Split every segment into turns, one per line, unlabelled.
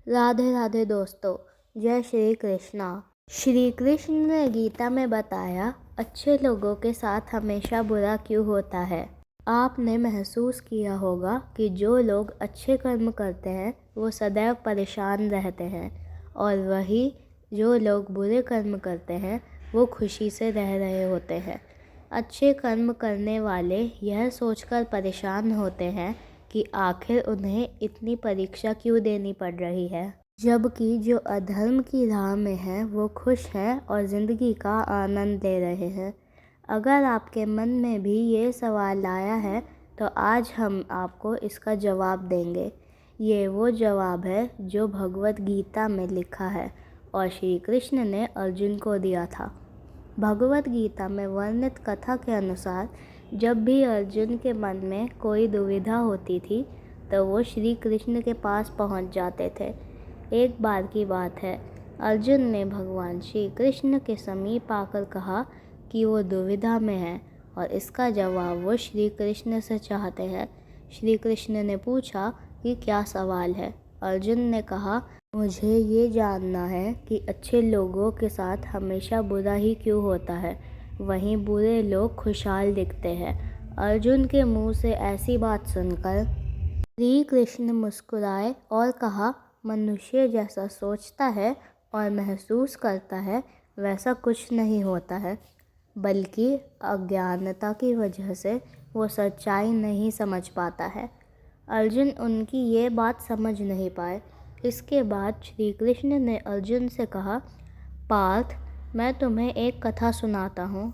राधे राधे दोस्तों, जय श्री कृष्णा। श्री कृष्ण ने गीता में बताया अच्छे लोगों के साथ हमेशा बुरा क्यों होता है। आपने महसूस किया होगा कि जो लोग अच्छे कर्म करते हैं वो सदैव परेशान रहते हैं और वही जो लोग बुरे कर्म करते हैं वो खुशी से रह रहे होते हैं। अच्छे कर्म करने वाले यह सोचकर परेशान होते हैं कि आखिर उन्हें इतनी परीक्षा क्यों देनी पड़ रही है, जबकि जो अधर्म की राह में हैं वो खुश हैं और ज़िंदगी का आनंद ले रहे हैं। अगर आपके मन में भी ये सवाल आया है तो आज हम आपको इसका जवाब देंगे। ये वो जवाब है जो भगवत गीता में लिखा है और श्री कृष्ण ने अर्जुन को दिया था। भगवत गीता में वर्णित कथा के अनुसार जब भी अर्जुन के मन में कोई दुविधा होती थी तो वो श्री कृष्ण के पास पहुंच जाते थे। एक बार की बात है, अर्जुन ने भगवान श्री कृष्ण के समीप आकर कहा कि वो दुविधा में है और इसका जवाब वो श्री कृष्ण से चाहते हैं। श्री कृष्ण ने पूछा कि क्या सवाल है। अर्जुन ने कहा, मुझे ये जानना है कि अच्छे लोगों के साथ हमेशा बुरा ही क्यों होता है, वहीं बुरे लोग खुशहाल दिखते हैं। अर्जुन के मुंह से ऐसी बात सुनकर श्री कृष्ण मुस्कुराए और कहा, मनुष्य जैसा सोचता है और महसूस करता है वैसा कुछ नहीं होता है, बल्कि अज्ञानता की वजह से वो सच्चाई नहीं समझ पाता है। अर्जुन उनकी ये बात समझ नहीं पाए। इसके बाद श्री कृष्ण ने अर्जुन से कहा, पार्थ, मैं तुम्हें एक कथा सुनाता हूँ।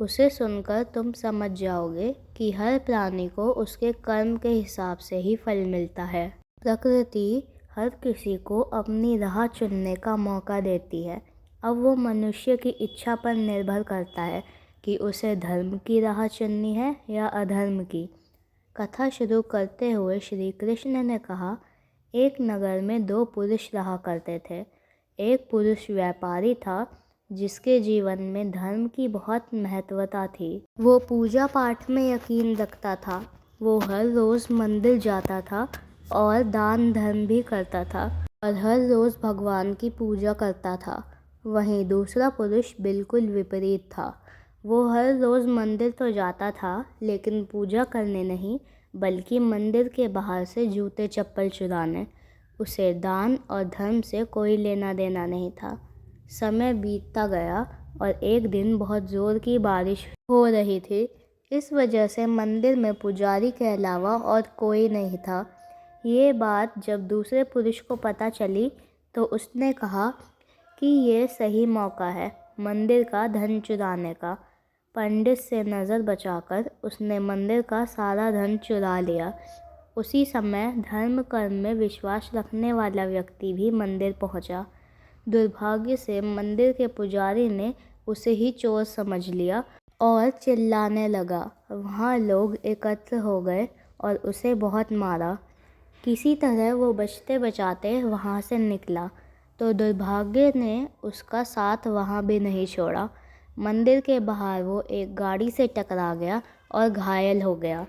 उसे सुनकर तुम समझ जाओगे कि हर प्राणी को उसके कर्म के हिसाब से ही फल मिलता है। प्रकृति हर किसी को अपनी राह चुनने का मौका देती है। अब वो मनुष्य की इच्छा पर निर्भर करता है कि उसे धर्म की राह चुननी है या अधर्म की। कथा शुरू करते हुए श्री कृष्ण ने कहा, एक नगर में दो पुरुष रहा करते थे। एक पुरुष व्यापारी था जिसके जीवन में धर्म की बहुत महत्वता थी। वो पूजा पाठ में यकीन रखता था। वो हर रोज़ मंदिर जाता था और दान धर्म भी करता था और हर रोज़ भगवान की पूजा करता था। वहीं दूसरा पुरुष बिल्कुल विपरीत था। वो हर रोज़ मंदिर तो जाता था लेकिन पूजा करने नहीं, बल्कि मंदिर के बाहर से जूते चप्पल चुराने। उसे दान और धर्म से कोई लेना देना नहीं था। समय बीतता गया और एक दिन बहुत ज़ोर की बारिश हो रही थी। इस वजह से मंदिर में पुजारी के अलावा और कोई नहीं था। ये बात जब दूसरे पुरुष को पता चली तो उसने कहा कि ये सही मौका है मंदिर का धन चुराने का। पंडित से नज़र बचाकर उसने मंदिर का सारा धन चुरा लिया। उसी समय धर्म कर्म में विश्वास रखने वाला व्यक्ति भी मंदिर पहुंचा। दुर्भाग्य से मंदिर के पुजारी ने उसे ही चोर समझ लिया और चिल्लाने लगा। वहाँ लोग एकत्र हो गए और उसे बहुत मारा। किसी तरह वो बचते बचाते वहाँ से निकला तो दुर्भाग्य ने उसका साथ वहाँ भी नहीं छोड़ा। मंदिर के बाहर वो एक गाड़ी से टकरा गया और घायल हो गया।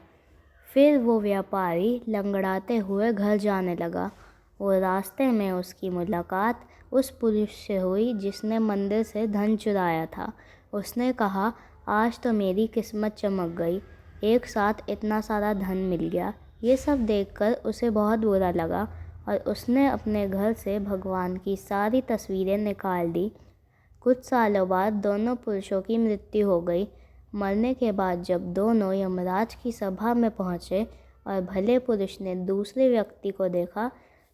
फिर वो व्यापारी लंगड़ाते हुए घर जाने लगा। वो रास्ते में उसकी मुलाकात उस पुरुष से हुई जिसने मंदिर से धन चुराया था। उसने कहा, आज तो मेरी किस्मत चमक गई, एक साथ इतना सारा धन मिल गया। ये सब देखकर उसे बहुत बुरा लगा और उसने अपने घर से भगवान की सारी तस्वीरें निकाल दी। कुछ सालों बाद दोनों पुरुषों की मृत्यु हो गई। मरने के बाद जब दोनों यमराज की सभा में पहुँचे और भले पुरुष ने दूसरे व्यक्ति को देखा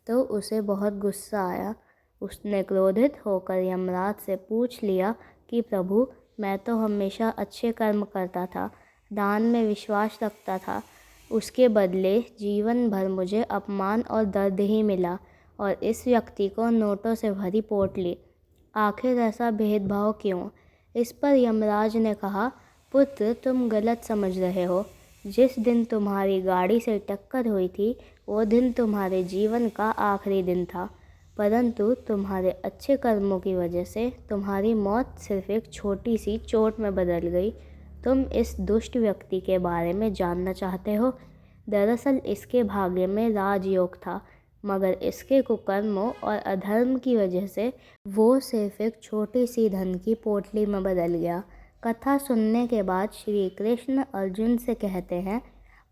तो उसे बहुत गुस्सा आया। उसने क्रोधित होकर यमराज से पूछ लिया कि प्रभु, मैं तो हमेशा अच्छे कर्म करता था, दान में विश्वास रखता था, उसके बदले जीवन भर मुझे अपमान और दर्द ही मिला और इस व्यक्ति को नोटों से भरी पोटली। आखिर ऐसा भेदभाव क्यों? इस पर यमराज ने कहा, पुत्र, तुम गलत समझ रहे हो। जिस दिन तुम्हारी गाड़ी से टक्कर हुई थी वो दिन तुम्हारे जीवन का आखिरी दिन था, परंतु तुम्हारे अच्छे कर्मों की वजह से तुम्हारी मौत सिर्फ एक छोटी सी चोट में बदल गई। तुम इस दुष्ट व्यक्ति के बारे में जानना चाहते हो? दरअसल इसके भाग्य में राजयोग था। मगर इसके कुकर्मों और अधर्म की वजह से वो सिर्फ एक छोटी सी धन की पोटली में बदल गया। कथा सुनने के बाद श्री कृष्ण अर्जुन से कहते हैं,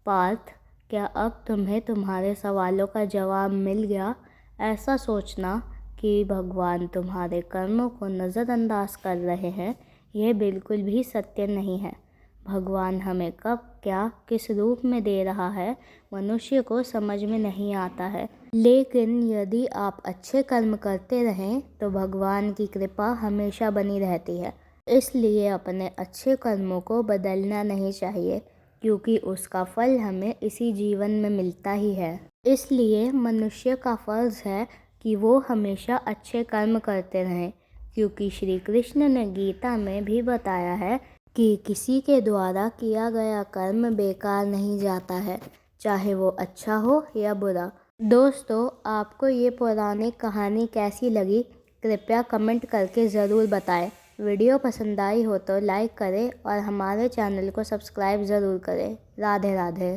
पार्थ, क्या अब तुम्हें तुम्हारे सवालों का जवाब मिल गया? ऐसा सोचना कि भगवान तुम्हारे कर्मों को नज़रअंदाज कर रहे हैं, यह बिल्कुल भी सत्य नहीं है। भगवान हमें कब क्या किस रूप में दे रहा है, मनुष्य को समझ में नहीं आता है। लेकिन यदि आप अच्छे कर्म करते रहें तो भगवान की कृपा हमेशा बनी रहती है। इसलिए अपने अच्छे कर्मों को बदलना नहीं चाहिए, क्योंकि उसका फल हमें इसी जीवन में मिलता ही है। इसलिए मनुष्य का फर्ज है कि वो हमेशा अच्छे कर्म करते रहें, क्योंकि श्री कृष्ण ने गीता में भी बताया है कि किसी के द्वारा किया गया कर्म बेकार नहीं जाता है, चाहे वो अच्छा हो या बुरा। दोस्तों, आपको ये पौराणिक कहानी कैसी लगी, कृपया कमेंट करके ज़रूर बताएं। वीडियो पसंद आई हो तो लाइक करें और हमारे चैनल को सब्सक्राइब ज़रूर करें। राधे राधे।